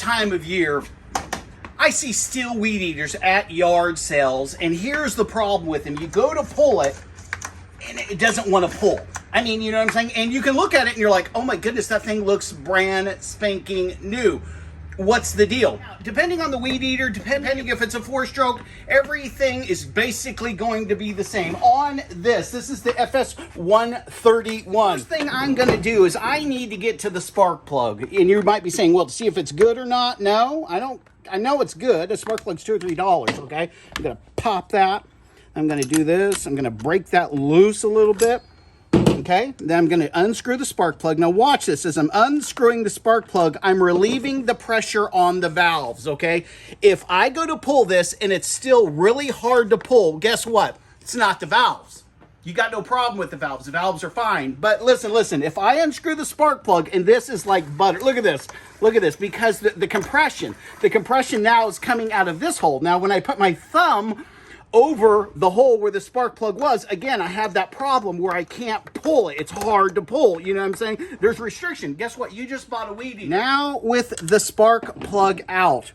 time of year, I see Stihl weed eaters at yard sales, and here's the problem with them. You go to pull it, and it doesn't want to pull. I mean, you know what I'm saying? And you can look at it, and you're like, oh my goodness, that thing looks brand spanking new. What's the deal? Depending on the weed eater, depending if it's a 4-stroke, everything is basically going to be the same. On this is the FS131. First thing I'm going to do is I need to get to the spark plug. And you might be saying, well, to see if it's good or not. No, I don't. I know it's good. The spark plug's $2 or $3, okay? I'm going to pop that. I'm going to do this. I'm going to break that loose a little bit. Okay, then I'm going to unscrew the spark plug. Now watch this. As I'm unscrewing the spark plug, I'm relieving the pressure on the valves, okay? If I go to pull this and it's still really hard to pull, guess what? It's not the valves. You got no problem with the valves. The valves are fine. But listen, if I unscrew the spark plug and this is like butter, look at this, because the compression now is coming out of this hole. Now when I put my thumb over the hole where the spark plug was, again, I have that problem where I can't pull it. It's hard to pull, you know what I'm saying? There's restriction. Guess what? You just bought a weed eater. Now with the spark plug out,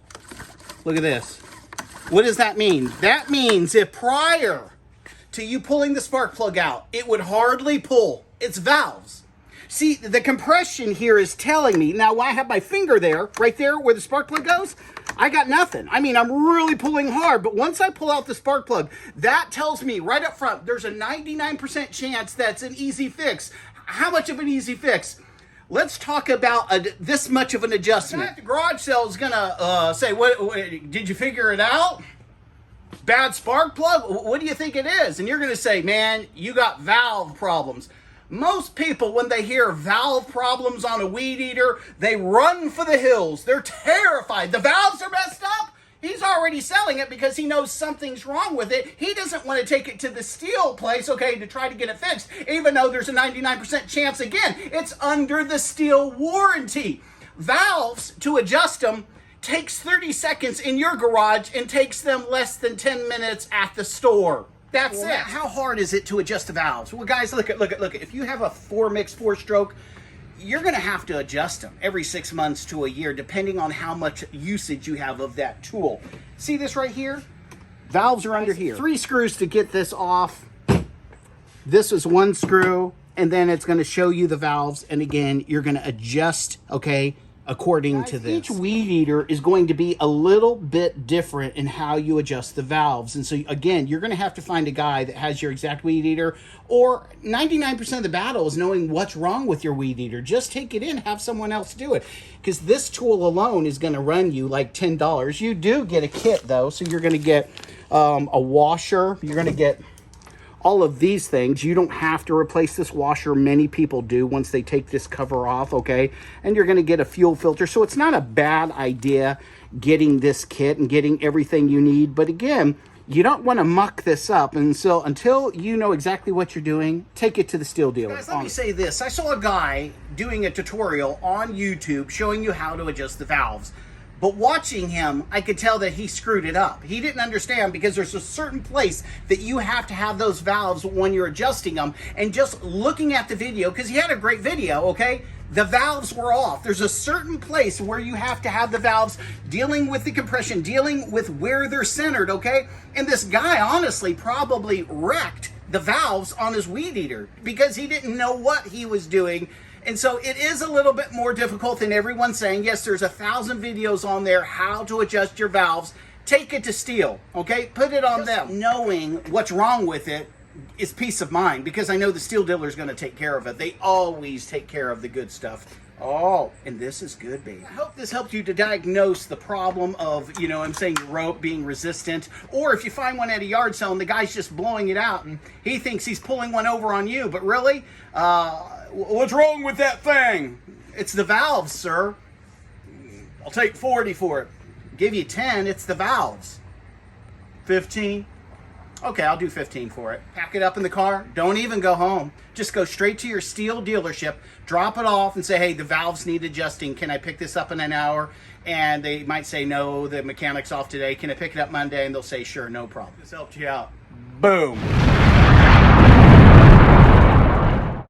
look at this. What does that mean? That means if prior to you pulling the spark plug out, it would hardly pull. It's valves. See, the compression here is telling me, now I have my finger there, right there where the spark plug goes, I got nothing. I mean, I'm really pulling hard, but once I pull out the spark plug, that tells me right up front, there's a 99% chance that's an easy fix. How much of an easy fix? Let's talk about this much of an adjustment. The garage sale is gonna say, what, did you figure it out? Bad spark plug? What do you think it is? And you're gonna say, man, you got valve problems. Most people, when they hear valve problems on a weed eater, they run for the hills. They're terrified. The valves are messed up. He's already selling it because he knows something's wrong with it. He doesn't want to take it to the Stihl place, okay, to try to get it fixed, even though there's a 99% chance, again, it's under the Stihl warranty. Valves, to adjust them, takes 30 seconds in your garage and takes them less than 10 minutes at the store. That's it. How hard is it to adjust the valves? Well, guys, look. If you have a 4-stroke, you're going to have to adjust them every 6 months to a year, depending on how much usage you have of that tool. See this right here? Valves are under here. 3 screws to get this off. This is 1 screw, and then it's going to show you the valves. And again, you're going to adjust, okay, according to this. Each weed eater is going to be a little bit different in how you adjust the valves. And so again, you're going to have to find a guy that has your exact weed eater, or 99% of the battle is knowing what's wrong with your weed eater. Just take it in, have someone else do it. Because this tool alone is going to run you like $10. You do get a kit though. So you're going to get a washer. You're going to get all of these things. You don't have to replace this washer. Many people do once they take this cover off, okay? And you're gonna get a fuel filter. So it's not a bad idea getting this kit and getting everything you need. But again, you don't wanna muck this up. And so until you know exactly what you're doing, take it to the Stihl dealer. Guys, let me say this. I saw a guy doing a tutorial on YouTube showing you how to adjust the valves. But watching him, I could tell that he screwed it up. He didn't understand because there's a certain place that you have to have those valves when you're adjusting them. And just looking at the video, because he had a great video, okay? The valves were off. There's a certain place where you have to have the valves dealing with the compression, dealing with where they're centered, okay? And this guy honestly probably wrecked the valves on his weed eater because he didn't know what he was doing. And so it is a little bit more difficult than everyone's saying. Yes, there's 1,000 videos on there how to adjust your valves. Take it to Stihl, okay? Put it on them. Knowing what's wrong with it is peace of mind, because I know the Stihl dealer is going to take care of it. They always take care of the good stuff. Oh, and this is good, baby. I hope this helped you to diagnose the problem of, you know, I'm saying your rope being resistant. Or if you find one at a yard sale and the guy's just blowing it out and he thinks he's pulling one over on you, but really, what's wrong with that thing? It's the valves, sir. I'll take 40 for it. Give you 10, it's the valves. 15? Okay, I'll do 15 for it. Pack it up in the car. Don't even go home. Just go straight to your Stihl dealership, drop it off and say, hey, the valves need adjusting. Can I pick this up in an hour? And they might say, no, the mechanic's off today. Can I pick it up Monday? And they'll say, sure, no problem. This helped you out. Boom.